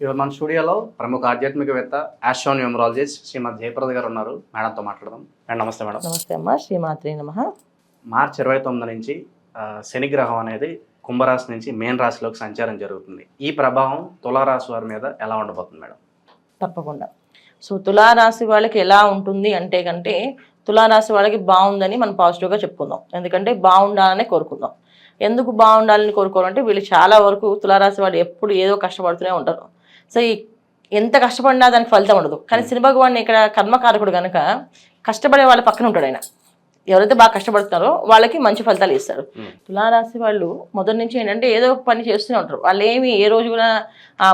ఇవాళ మన స్టూడియోలో ప్రముఖ ఆధ్యాత్మికవేత్త ఆస్ట్రోన్యూమరాలజిస్ట్ శ్రీమతి జయప్రద గారు ఉన్నారు. మేడంతో మాట్లాడదాం. మేడం నమస్తే. మేడం నమస్తే అమ్మా. శ్రీమాత్రే నమః. మార్చి 29 నుంచి శని గ్రహం అనేది కుంభరాశి నుంచి మేన్ రాశిలోకి సంచారం జరుగుతుంది. ఈ ప్రభావం తులారాశి వారి మీద ఎలా ఉండబోతుంది మేడం? తప్పకుండా. సో తులారాశి వాళ్ళకి ఎలా ఉంటుంది అంటే కంటే తులారాశి వాళ్ళకి బాగుందని మనం పాజిటివ్గా చెప్పుకుందాం. ఎందుకంటే బాగుండాలనే కోరుకుందాం. ఎందుకు బాగుండాలని కోరుకోవాలంటే వీళ్ళు చాలా వరకు తులారాశి వాళ్ళు ఎప్పుడు ఏదో కష్టపడుతూనే ఉంటారు. సో ఎంత కష్టపడినా దానికి ఫలితం ఉండదు. కానీ శని భగవాన్ ఇక్కడ కర్మకారకుడు కనుక కష్టపడే వాళ్ళ పక్కన ఉంటాడు ఆయన. ఎవరైతే బాగా కష్టపడుతున్నారో వాళ్ళకి మంచి ఫలితాలు ఇస్తారు. తులారాశి వాళ్ళు మొదటి నుంచి ఏంటంటే ఏదో ఒక పని చేస్తూనే ఉంటారు. వాళ్ళు ఏమి ఏ రోజు కూడా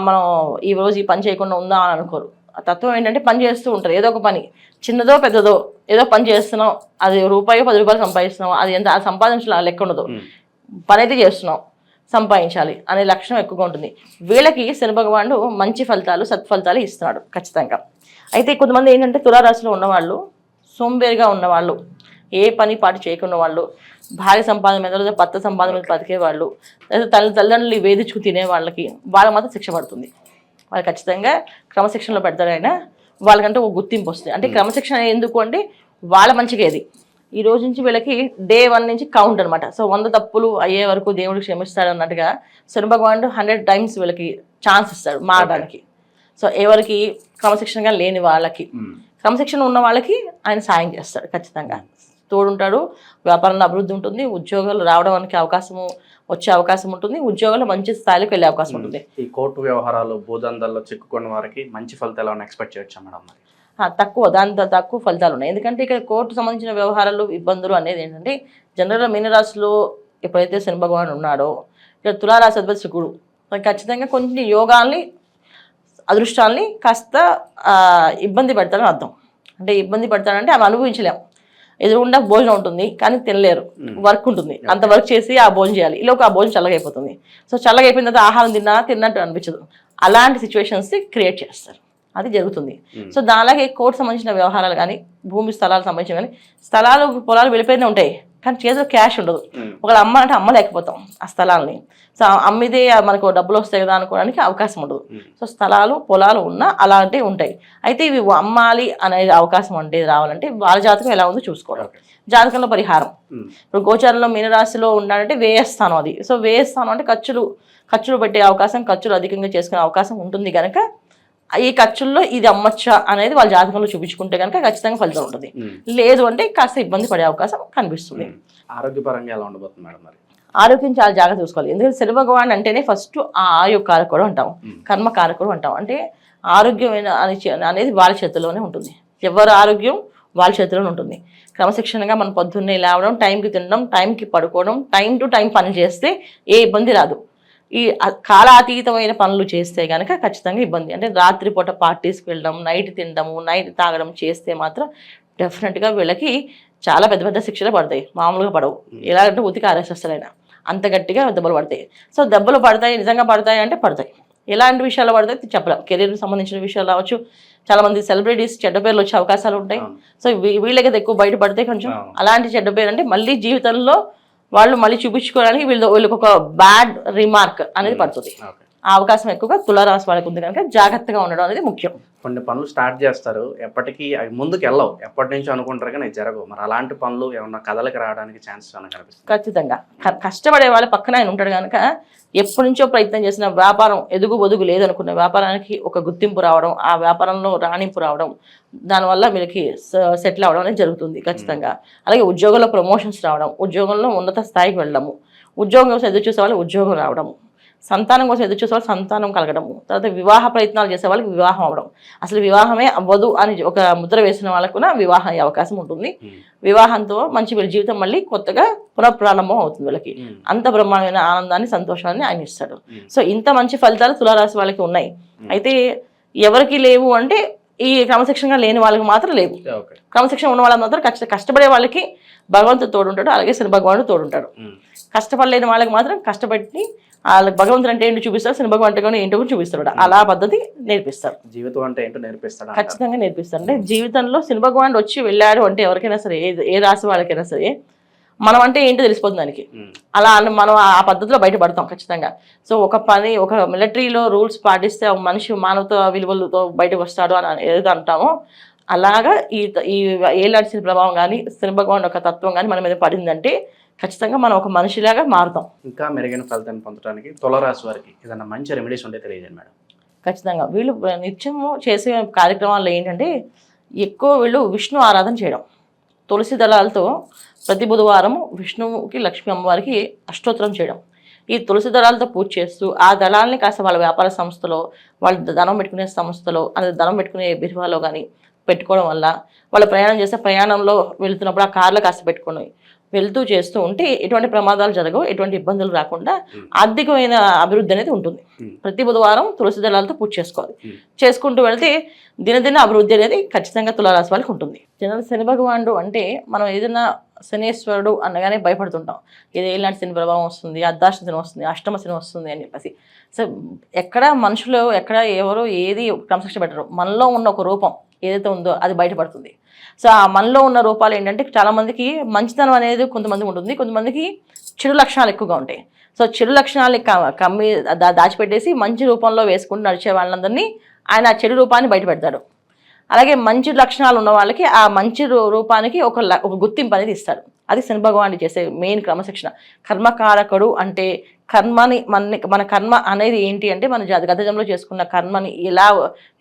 మనం ఈ రోజు ఈ పని చేయకుండా ఉందా అని అనుకోరు. ఆ తత్వం ఏంటంటే పని చేస్తూ ఉంటారు. ఏదో ఒక పని, చిన్నదో పెద్దదో, ఏదో పని చేస్తున్నాం, అది రూపాయో 10 రూపాయలు సంపాదిస్తున్నాం, అది ఎంత సంపాదించాలి లెక్క ఉండదు. పని అయితే చేస్తున్నాం, సంపాదించాలి అనే లక్షణం ఎక్కువగా ఉంటుంది. వీళ్ళకి శని భగవానుడు మంచి ఫలితాలు సత్ఫలితాలు ఇస్తున్నాడు ఖచ్చితంగా. అయితే కొంతమంది ఏంటంటే తులారాశిలో ఉన్నవాళ్ళు సోంబేరిగా ఉన్నవాళ్ళు, ఏ పని పాటు చేయకుండా వాళ్ళు, భార్య సంపాదన మీద లేదా భర్త సంపాదన మీద బతికేవాళ్ళు, లేదా తల్లిదండ్రులు వేధించుకు తినే వాళ్ళకి మాత్రం శిక్ష పడుతుంది. వాళ్ళు ఖచ్చితంగా క్రమశిక్షణలో పెడతారు. అయినా వాళ్ళకంటే ఒక గుర్తింపు వస్తుంది. అంటే క్రమశిక్షణ ఎందుకు అంటే వాళ్ళ మంచిగా ఏది ఈ రోజు నుంచి వీళ్ళకి డే 1 నుంచి కౌంట్ అనమాట. సో 100 తప్పులు అయ్యే వరకు దేవుడికి క్షమిస్తాడు అన్నట్టుగా శని భగవానుడు 100 టైమ్స్ వీళ్ళకి ఛాన్స్ ఇస్తాడు మారడానికి. సో ఎవరికి క్రమశిక్షణగా లేని వాళ్ళకి, క్రమశిక్షణ ఉన్న వాళ్ళకి ఆయన సాయం చేస్తాడు ఖచ్చితంగా. తోడుంటాడు. వ్యాపారంలో అభివృద్ధి ఉంటుంది. ఉద్యోగాలు రావడానికి వచ్చే అవకాశం ఉంటుంది. ఉద్యోగాలు మంచి స్థాయిలోకి వెళ్ళే అవకాశం ఉంటుంది. ఈ కోర్టు వ్యవహారాలు భూదందాల్లో చిక్కుకున్న వారికి మంచి ఫలితాలు ఏమైనా ఎక్స్పెక్ట్ చేయొచ్చా మేడం? దాంతో తక్కువ ఫలితాలు ఉన్నాయి. ఎందుకంటే ఇక్కడ కోర్టు సంబంధించిన వ్యవహారాలు ఇబ్బందులు అనేది ఏంటంటే జనరల్గా మీనరాశిలో ఎప్పుడైతే శని భగవాన్ ఉన్నాడో ఇక్కడ తులారాశి అధిపతి శుక్రుడు ఖచ్చితంగా కొంచెం యోగాల్ని అదృష్టాల్ని కాస్త ఇబ్బంది పెడతాడని అర్థం. అంటే ఇబ్బంది పెడతాడంటే అవి అనుభవించలేము. ఎదురుగుండా భోజనం ఉంటుంది కానీ తినలేరు, వర్క్ ఉంటుంది, అంత వర్క్ చేసి ఆ భోజనం చేయాలి. ఈలోకి ఆ భోజనం చల్లగైపోతుంది. సో చల్లగైపోయిన తర్వాత ఆహారం తిన్నట్టు అనిపించదు. అలాంటి సిచ్యువేషన్స్ క్రియేట్ చేస్తారు. అది జరుగుతుంది. సో దానిలాగే కోర్టు సంబంధించిన వ్యవహారాలు కానీ, భూమి స్థలాలకు సంబంధించిన కానీ, స్థలాలు పొలాలు వెళ్ళిపోయినే ఉంటాయి కానీ చేతిలో క్యాష్ ఉండదు. ఒకళ్ళు అమ్మాలంటే అమ్మలేకపోతాం ఆ స్థలాల్ని. సో అమ్మితే మనకు డబ్బులు వస్తాయి కదా అనుకోవడానికి అవకాశం ఉండదు. సో స్థలాలు పొలాలు ఉన్నా అలాంటివి ఉంటాయి. అయితే ఇవి అమ్మాలి అనే అవకాశం అంటే రావాలంటే వాళ్ళ జాతకం ఎలా ఉందో చూసుకోవడం. జాతకంలో పరిహారం ఇప్పుడు గోచారంలో మీనరాశిలో ఉన్నాడంటే వ్యయస్థానం అది. సో వ్యయస్థానం అంటే ఖర్చులు పెట్టే అవకాశం, ఖర్చులు అధికంగా చేసుకునే అవకాశం ఉంటుంది కనుక ఈ ఖర్చుల్లో ఇది అమ్మచ్చా అనేది వాళ్ళ జాతకంలో చూపించుకుంటే కనుక ఖచ్చితంగా ఫలితం ఉంటుంది. లేదు అంటే కాస్త ఇబ్బంది పడే అవకాశం కనిపిస్తుంది. ఆరోగ్యపరంగా ఎలా ఉండబోతుంది మేడం? మరి ఆరోగ్యం చాలా జాగ్రత్త చూసుకోవాలి. ఎందుకంటే శని భగవాన్ అంటేనే ఫస్ట్ ఆయుః కారకుడు అంటాం, కర్మ కారకుడు అంటాం. అంటే ఆరోగ్యం అనేది వాళ్ళ చేతిలోనే ఉంటుంది. ఎవరి ఆరోగ్యం వాళ్ళ చేతిలోనే ఉంటుంది. క్రమశిక్షణగా మనం పొద్దున్నే లేవడం, టైంకి తినడం, టైంకి పడుకోవడం, టైం టు టైం పని చేస్తే ఏ ఇబ్బంది రాదు. ఈ కాలాతీతమైన పనులు చేస్తే కనుక ఖచ్చితంగా ఇబ్బంది. అంటే రాత్రిపూట పార్టీస్కి వెళ్ళడం, నైట్ తినడము, నైట్ తాగడం చేస్తే మాత్రం డెఫినెట్గా వీళ్ళకి చాలా పెద్ద పెద్ద శిక్షలు పడతాయి. మామూలుగా పడవు. ఎలాగంటే ఉతికి ఆరేసేస్తారు ఆయన, అంత గట్టిగా దెబ్బలు పడతాయి. సో దెబ్బలు పడతాయి, నిజంగా పడతాయి అంటే పడతాయి. ఎలాంటి విషయాలు పడతాయి చెప్పలేం. కెరీర్కి సంబంధించిన విషయాలు రావచ్చు. చాలామంది సెలబ్రిటీస్ చెడ్డ పేర్లు వచ్చే అవకాశాలు ఉంటాయి. సో వీళ్ళకైతే ఎక్కువ బయటపడితే కొంచెం అలాంటి చెడ్డ పేరు అంటే మళ్ళీ జీవితంలో వాళ్ళు మళ్ళీ చూపించుకోవడానికి వీళ్ళకి ఒక బ్యాడ్ రిమార్క్ అనేది పడుతుంది. ఆ అవకాశం ఎక్కువగా తులారాశి వాళ్ళకి ఉంది కనుక జాగ్రత్తగా ఉండడం అనేది ముఖ్యం. కొన్ని పనులు స్టార్ట్ చేస్తారు, ఎప్పటికీ అవి ముందుకు వెళ్ళవు, ఎప్పటి నుంచో అనుకుంటారు కానీ జరగవు. మరి అలాంటి పనులు ఏమన్నా కథలకు రావడానికి ఛాన్సెస్ ఏమైనా కనిపిస్తుంది? ఖచ్చితంగా కష్టపడే వాళ్ళ పక్కన ఆయన ఉంటాడు కనుక ఎప్పటి నుంచో ప్రయత్నం చేసిన వ్యాపారం ఎదుగు లేదనుకున్న వ్యాపారానికి ఒక గుర్తింపు రావడం, ఆ వ్యాపారంలో రాణింపు రావడం, దానివల్ల వీళ్ళకి సెటిల్ అవ్వడం అనేది జరుగుతుంది ఖచ్చితంగా. అలాగే ఉద్యోగంలో ప్రమోషన్స్ రావడం, ఉద్యోగంలో ఉన్నత స్థాయికి వెళ్ళడము, ఉద్యోగం కోసం ఎదురు చూసే వాళ్ళు ఉద్యోగం రావడము, సంతానం కోసం ఎదురు చూసే వాళ్ళు సంతానం కలగడము, తర్వాత వివాహ ప్రయత్నాలు చేసే వాళ్ళకి వివాహం అవ్వడం, అసలు వివాహమే అవ్వదు అని ఒక ముద్ర వేసిన వాళ్ళకు కూడా వివాహం అయ్యే అవకాశం ఉంటుంది. వివాహంతో మంచి వీళ్ళ జీవితం మళ్ళీ కొత్తగా పునఃప్రారంభం అవుతుంది. వీళ్ళకి అంత బ్రహ్మాండమైన ఆనందాన్ని, సంతోషాన్ని ఆయన ఇస్తాడు. సో ఇంత మంచి ఫలితాలు తులారాశి వాళ్ళకి ఉన్నాయి. అయితే ఎవరికి లేవు అంటే ఈ క్రమశిక్షణగా లేని వాళ్ళకి మాత్రం లేవు. క్రమశిక్షణ ఉన్న వాళ్ళకి మాత్రం కష్టపడే వాళ్ళకి భగవంతుడు తోడుంటాడు, అలాగే శని భగవానుడు తోడుంటాడు. కష్టపడలేని వాళ్ళకి మాత్రం కష్టపడి వాళ్ళకి భగవంతుడు అంటే ఏంటో చూపిస్తారు, శని భగవంతుడు ఏంటో కూడా చూపిస్తాడు. అలా పద్ధతి నేర్పిస్తారు. జీవితం అంటే ఏంటో నేర్పిస్తాడు, ఖచ్చితంగా నేర్పిస్తారు. అంటే జీవితంలో శని భగవానుడు వచ్చి వెళ్ళాడు అంటే ఎవరికైనా సరే, ఏ రాశి వాళ్ళకైనా సరే మనం అంటే ఏంటో తెలిసిపోతుంది దానికి. అలా మనం ఆ పద్ధతిలో బయటపడతాం ఖచ్చితంగా. సో ఒక మిలిటరీలో రూల్స్ పాటిస్తే ఒక మనిషి మానవత విలువలతో బయటకు వస్తాడు అని ఏదైతే అంటామో అలాగా ఈ ఏలాంటి శని ప్రభావం కానీ శని భగవాన్ యొక్క తత్వం కానీ మన మీద పడిందంటే ఖచ్చితంగా మనం ఒక మనిషిలాగా మారుతాం. ఇంకా మెరుగైన ఫలితాన్ని పొందడానికి తులారాశి వారికి ఏదైనా మంచి రెమెడీస్ ఉంటే తెలియజేయండి మేడం. ఖచ్చితంగా వీళ్ళు నిత్యము చేసే కార్యక్రమాల్లో ఏంటంటే ఎక్కువ వీళ్ళు విష్ణు ఆరాధన చేయడం. తులసి దళాలతో ప్రతి బుధవారం విష్ణువుకి లక్ష్మీ అమ్మవారికి అష్టోత్తరం చేయడం. ఈ తులసి దళాలతో పూజ చేస్తూ ఆ దళాలని కాస్త వాళ్ళ వ్యాపార సంస్థలో, వాళ్ళు ధనం పెట్టుకునే సంస్థలో, అది ధనం పెట్టుకునే బిరువాలో కానీ పెట్టుకోవడం వల్ల వాళ్ళు ప్రయాణం చేస్తే ప్రయాణంలో వెళ్తున్నప్పుడు ఆ కార్లో కాస్త పెట్టుకొని వెళ్తూ చేస్తూ ఉంటే ఎటువంటి ప్రమాదాలు జరగవు, ఎటువంటి ఇబ్బందులు రాకుండా ఆర్థికమైన అభివృద్ధి అనేది ఉంటుంది. ప్రతి బుధవారం తులసి దళాలతో పూజ చేసుకోవాలి. చేసుకుంటూ వెళ్తే దినదిన అభివృద్ధి అనేది ఖచ్చితంగా తులారాశి వాళ్ళకి ఉంటుంది. జనరల్ శని భగవానుడు అంటే మనం ఏదైనా శనేశ్వరుడు అనగానే భయపడుతుంటాం. ఇది ఎలాంటి శని ప్రభావం వస్తుంది, అర్ధాష్ట శని వస్తుంది, అష్టమ శని వస్తుంది అని చెప్పేసి. సో ఎక్కడ మనుషులు ఎవరో ఏది క్రమశిక్షణ పెట్టరు. మనలో ఉన్న ఒక రూపం ఏదైతే ఉందో అది బయటపడుతుంది. సో ఆ మనలో ఉన్న రూపాలు ఏంటంటే చాలామందికి మంచితనం అనేది కొంతమంది ఉంటుంది, కొంతమందికి చెడు లక్షణాలు ఎక్కువగా ఉంటాయి. సో చెడు లక్షణాలని కమ్మి దాచిపెట్టేసి మంచి రూపంలో వేసుకుంటూ నడిచే వాళ్ళందరినీ ఆయన ఆ చెడు రూపాన్ని బయటపెడతాడు. అలాగే మంచి లక్షణాలు ఉన్న వాళ్ళకి ఆ మంచి రూపానికి ఒక గుర్తింపు అనేది ఇస్తాడు. అది శని భగవానుడు చేసే మెయిన్ క్రమశిక్షణ. కర్మకారకుడు అంటే మన కర్మ అనేది ఏంటి అంటే మన గత జన్మలో చేసుకున్న కర్మని ఎలా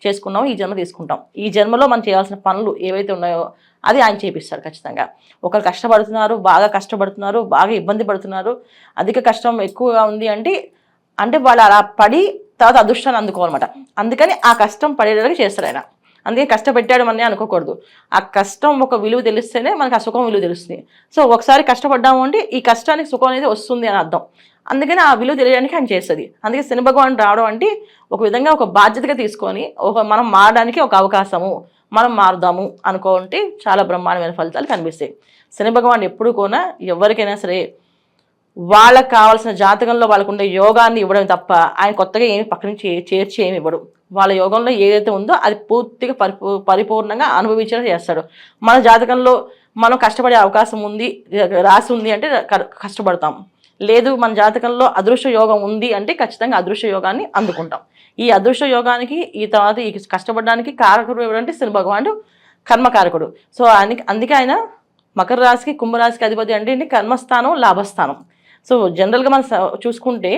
చేసుకున్నామో ఈ జన్మ తీసుకుంటాం. ఈ జన్మలో మనం చేయాల్సిన పనులు ఏవైతే ఉన్నాయో అది ఆయన చేపిస్తాడు ఖచ్చితంగా. ఒకరు కష్టపడుతున్నారు, బాగా ఇబ్బంది పడుతున్నారు, అధిక కష్టం ఎక్కువగా ఉంది అంటే వాళ్ళు అలా పడి తర్వాత అదృష్టాన్ని అందుకోవాలన్నమాట. అందుకని ఆ కష్టం పడేలాగా చేస్తాడు ఆయన. అందుకే కష్టపెట్టాడు అని అనుకోకూడదు. ఆ కష్టం ఒక విలువ తెలిస్తేనే మనకు ఆ సుఖం విలువ తెలుస్తుంది. సో ఒకసారి కష్టపడ్డాము అంటే ఈ కష్టానికి సుఖం అనేది వస్తుంది అని అర్థం. అందుకని ఆ విలువ తెలియడానికి ఆయన చేస్తుంది. అందుకే శని భగవానుడు రావడం అంటే ఒక విధంగా ఒక బాధ్యతగా తీసుకొని మనం మారడానికి ఒక అవకాశము, మనం మారుదాము అనుకుంటే చాలా బ్రహ్మాండమైన ఫలితాలు కనిపిస్తాయి. శని భగవానుడు ఎప్పుడు కూడా ఎవరికైనా సరే వాళ్ళకు కావాల్సిన జాతకంలో వాళ్ళకు ఉండే యోగాన్ని ఇవ్వడం తప్ప ఆయన కొత్తగా ఏమి పక్క నుంచి చేర్చి ఏమి ఇవ్వడు. వాళ్ళ యోగంలో ఏదైతే ఉందో అది పూర్తిగా పరిపూర్ణంగా అనుభవించేలా చేస్తాడు. మన జాతకంలో మనం కష్టపడే అవకాశం ఉంది, రాసి ఉంది అంటే కష్టపడతాం. లేదు మన జాతకంలో అదృష్ట యోగం ఉంది అంటే ఖచ్చితంగా అదృష్ట యోగాన్ని అందుకుంటాం. ఈ అదృష్ట యోగానికి ఈ తర్వాత ఈ కష్టపడడానికి కారకుడు ఎవరంటే శని భగవానుడు కర్మకారకుడు. సో అందుకే ఆయన మకర రాశికి కుంభరాశికి అధిపతి అంటే కర్మస్థానం, లాభస్థానం. సో జనరల్గా మనం చూసుకుంటే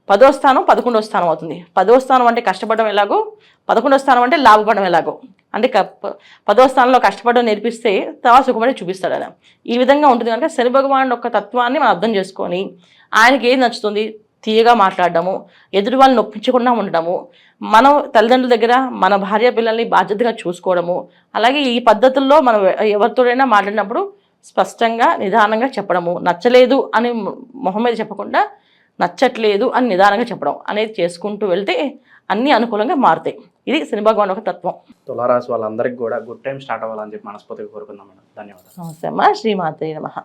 10వ స్థానం 11వ స్థానం అవుతుంది. 10వ స్థానం అంటే కష్టపడడం ఎలాగో, 11వ స్థానం అంటే లాభపడడం ఎలాగో. అంటే 10వ స్థానంలో కష్టపడడం నేర్పిస్తే తర్వాత సుఖపడి చూపిస్తాడు ఆయన. ఈ విధంగా ఉంటుంది కనుక శని భగవానుడు యొక్క తత్వాన్ని మనం అర్థం చేసుకొని ఆయనకి ఏది నచ్చుతుంది, తీయగా మాట్లాడడము, ఎదుటి వాళ్ళని నొప్పించకుండా ఉండడము, మనం తల్లిదండ్రుల దగ్గర మన భార్య పిల్లల్ని బాధ్యతగా చూసుకోవడము, అలాగే ఈ పద్ధతుల్లో మనం ఎవరితోనైనా మాట్లాడినప్పుడు స్పష్టంగా నిదానంగా చెప్పడము, నచ్చలేదు అని మొహం మీద చెప్పకుండా నచ్చట్లేదు అని నిదానంగా చెప్పడం అనేది చేసుకుంటూ వెళ్తే అన్నీ అనుకూలంగా మారుతాయి. ఇది శని భగవాన్ ఒక తత్వం. తులారాశి వాళ్ళందరికీ కూడా గుడ్ టైం స్టార్ట్ అవ్వాలని చెప్పి మనస్ఫూర్తిగా కోరుకుందాం మేడం. ధన్యవాదాలు. నమస్తే అమ్మా. శ్రీమాత్రే నమః.